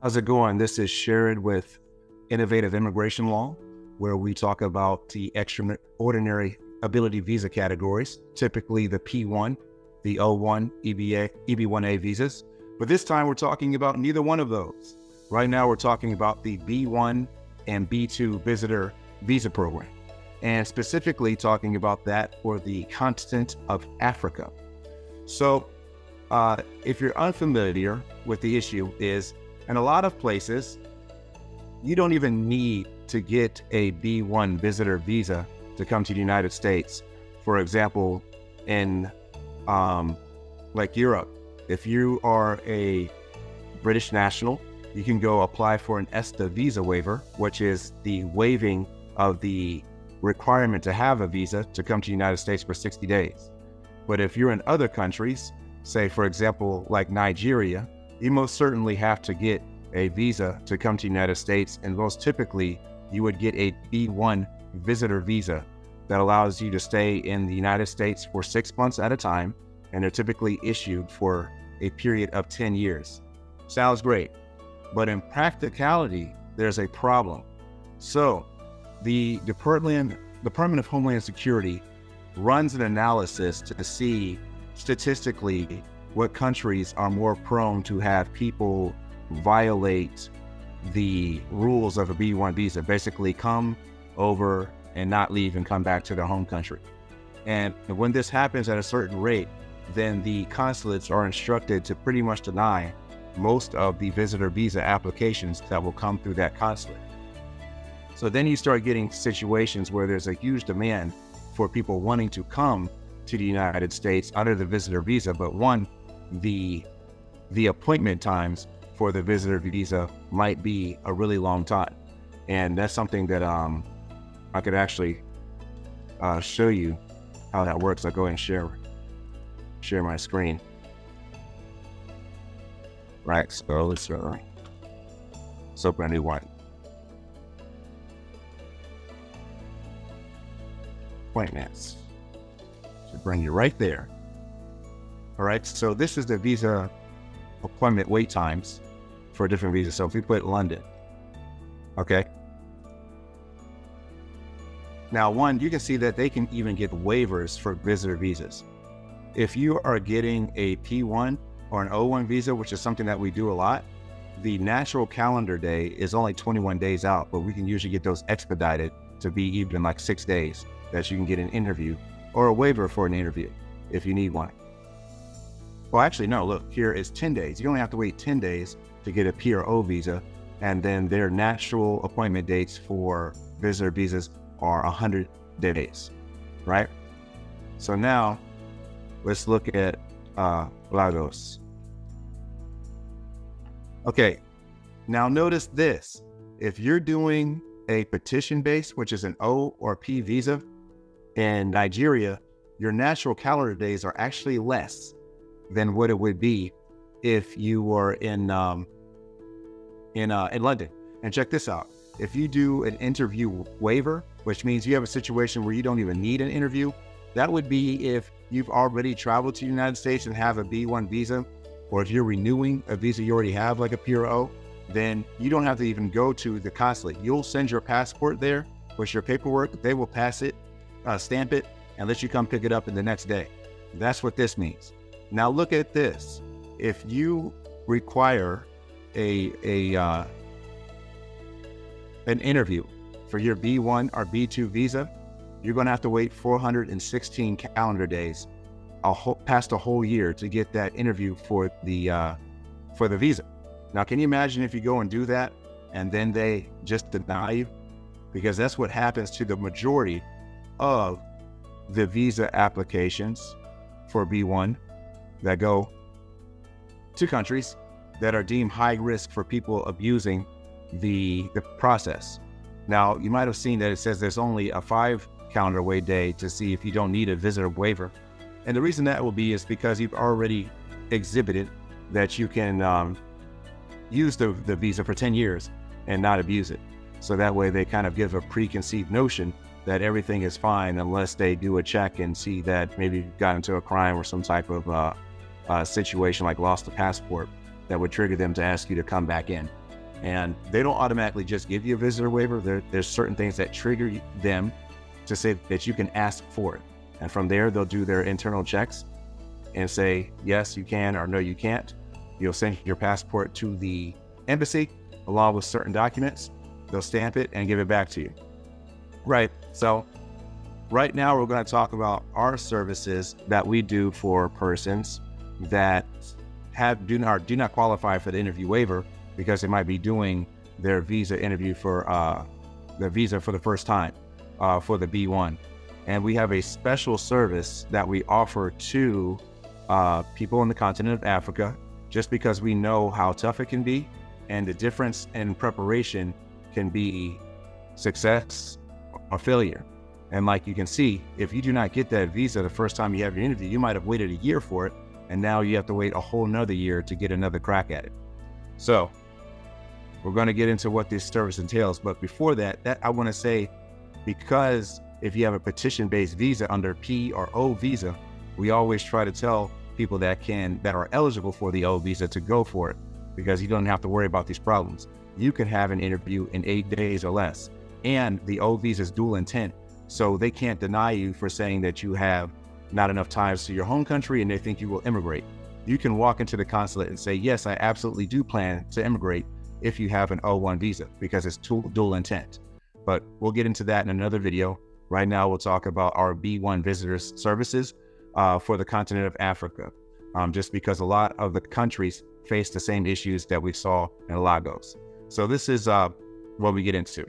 How's it going? This is Sharon with Innovative Immigration Law, where we talk about the extraordinary ability visa categories, typically the P1, the O1, EB1A visas. But this time we're talking about neither one of those. Right now we're talking about the B1 and B2 visitor visa program, and specifically talking about that for the continent of Africa. So if you're unfamiliar with the issue is, in a lot of places, you don't even need to get a B1 visitor visa to come to the United States. For example, in like Europe, if you are a British national, you can go apply for an ESTA visa waiver, which is the waiving of the requirement to have a visa to come to the United States for 60 days. But if you're in other countries, say for example, like Nigeria, you most certainly have to get a visa to come to the United States, and most typically you would get a B1 visitor visa that allows you to stay in the United States for 6 months at a time, and they're typically issued for a period of 10 years. Sounds great, but in practicality, there's a problem. So the Department of Homeland Security runs an analysis to see statistically what countries are more prone to have people violate the rules of a B1 visa, basically come over and not leave and come back to their home country. And when this happens at a certain rate, then the consulates are instructed to pretty much deny most of the visitor visa applications that will come through that consulate. So then you start getting situations where there's a huge demand for people wanting to come to the United States under the visitor visa, but the appointment times for the visitor visa might be a really long time. And that's something that I could actually show you how that works. I'll go ahead and share my screen. Right, so let's open a new one. Appointments. Should bring you right there. All right, so this is the visa appointment wait times for different visas. So if we put London, okay. Now you can see that they can even get waivers for visitor visas. If you are getting a P1 or an O1 visa, which is something that we do a lot, the natural calendar day is only 21 days out, but we can usually get those expedited to be even like 6 days that you can get an interview or a waiver for an interview if you need one. Well, actually, no, look, here is 10 days. You only have to wait 10 days to get a P or O visa, and then their natural appointment dates for visitor visas are 100 days, right? So now, let's look at Lagos. Okay, now notice this. If you're doing a petition base, which is an O or P visa in Nigeria, your natural calendar days are actually less than what it would be if you were in London. And check this out. If you do an interview waiver, which means you have a situation where you don't even need an interview, that would be if you've already traveled to the United States and have a B1 visa, or if you're renewing a visa you already have, like a P or O, then you don't have to even go to the consulate. You'll send your passport there with your paperwork. They will pass it, stamp it, and let you come pick it up in the next day. That's what this means. Now look at this. If you require an interview for your B1 or B2 visa, you're going to have to wait 416 calendar days, past a whole year, to get that interview for the visa. Now, can you imagine if you go and do that and then they just deny you? Because that's what happens to the majority of the visa applications for B1 that go to countries that are deemed high risk for people abusing the process. Now, you might have seen that it says there's only a 5 calendar wait day to see if you don't need a visitor waiver. And the reason that will be is because you've already exhibited that you can use the visa for 10 years and not abuse it. So that way they kind of give a preconceived notion that everything is fine unless they do a check and see that maybe you got into a crime or some type of situation like lost a passport that would trigger them to ask you to come back in. And they don't automatically just give you a visitor waiver. There's certain things that trigger them to say that you can ask for it. And from there, they'll do their internal checks and say, yes, you can, or no, you can't. You'll send your passport to the embassy along with certain documents. They'll stamp it and give it back to you. Right. So right now we're going to talk about our services that we do for persons that do not qualify for the interview waiver because they might be doing their visa interview for their visa for the first time for the B1. And we have a special service that we offer to people in the continent of Africa, just because we know how tough it can be, and the difference in preparation can be success or failure. And like you can see, if you do not get that visa the first time you have your interview, you might have waited a year for it, and now you have to wait a whole nother year to get another crack at it. So we're going to get into what this service entails. But before that, I want to say, because if you have a petition-based visa under P or O visa, we always try to tell people that are eligible for the O visa to go for it, because you don't have to worry about these problems. You can have an interview in 8 days or less, and the O visa is dual intent, so they can't deny you for saying that you have not enough ties to your home country and they think you will immigrate. You can walk into the consulate and say, yes, I absolutely do plan to immigrate if you have an O1 visa, because it's dual intent. But we'll get into that in another video. Right now, we'll talk about our B1 visitors services for the continent of Africa, just because a lot of the countries face the same issues that we saw in Lagos. So this is what we get into.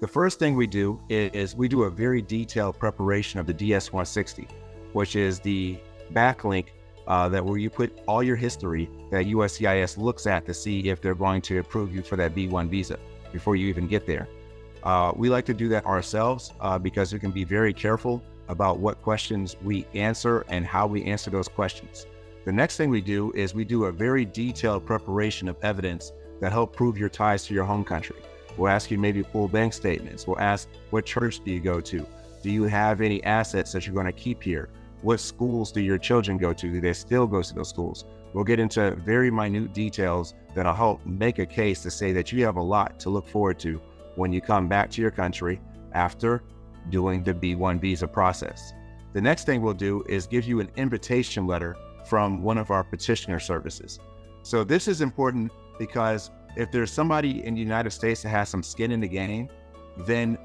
The first thing we do is we do a very detailed preparation of the DS-160, which is the backlink where you put all your history that USCIS looks at to see if they're going to approve you for that B1 visa before you even get there. We like to do that ourselves because we can be very careful about what questions we answer and how we answer those questions. The next thing we do is we do a very detailed preparation of evidence that help prove your ties to your home country. We'll ask you maybe full bank statements. We'll ask, what church do you go to? Do you have any assets that you're going to keep here? What schools do your children go to? Do they still go to those schools? We'll get into very minute details that'll help make a case to say that you have a lot to look forward to when you come back to your country after doing the B1 visa process. The next thing we'll do is give you an invitation letter from one of our petitioner services. So this is important because if there's somebody in the United States that has some skin in the game, then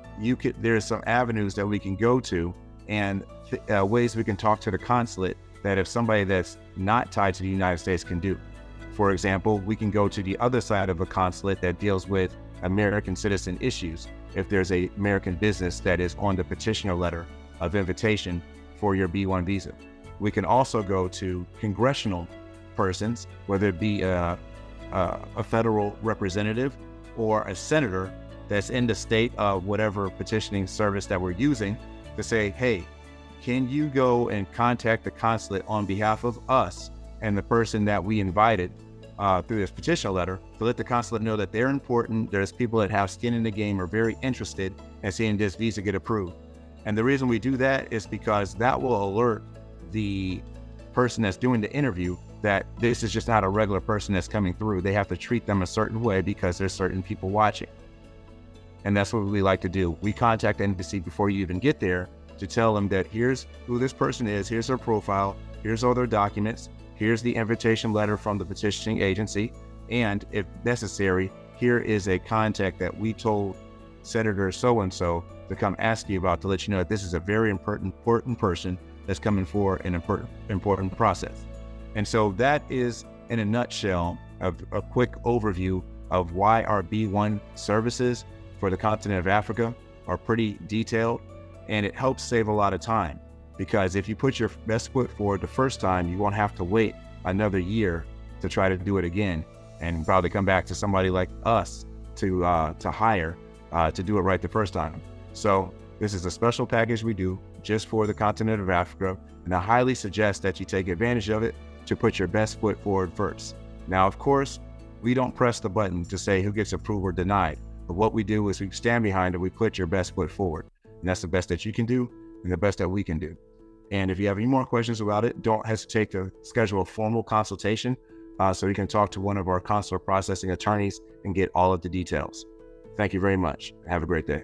there's some avenues that we can go to and ways we can talk to the consulate that if somebody that's not tied to the United States can do. For example, we can go to the other side of a consulate that deals with American citizen issues if there's a American business that is on the petitioner letter of invitation for your B1 visa. We can also go to congressional persons, whether it be a federal representative or a senator that's in the state of whatever petitioning service that we're using, to say, hey, can you go and contact the consulate on behalf of us and the person that we invited through this petition letter, to let the consulate know that they're important. There's people that have skin in the game, are very interested in seeing this visa get approved. And the reason we do that is because that will alert the person that's doing the interview that this is just not a regular person that's coming through. They have to treat them a certain way because there's certain people watching. And that's what we like to do. We contact the embassy before you even get there to tell them that here's who this person is, here's their profile, here's all their documents, here's the invitation letter from the petitioning agency, and if necessary, here is a contact that we told Senator so-and-so to come ask you about, to let you know that this is a very important person that's coming for an important process. And so that is, in a nutshell, a quick overview of why our B1 services for the continent of Africa are pretty detailed, and it helps save a lot of time, because if you put your best foot forward the first time, you won't have to wait another year to try to do it again, and probably come back to somebody like us to hire to do it right the first time. So this is a special package we do just for the continent of Africa, and I highly suggest that you take advantage of it to put your best foot forward first. Now, of course, we don't press the button to say who gets approved or denied, but what we do is we stand behind it, we put your best foot forward. And that's the best that you can do and the best that we can do. And if you have any more questions about it, don't hesitate to schedule a formal consultation so you can talk to one of our consular processing attorneys and get all of the details. Thank you very much. Have a great day.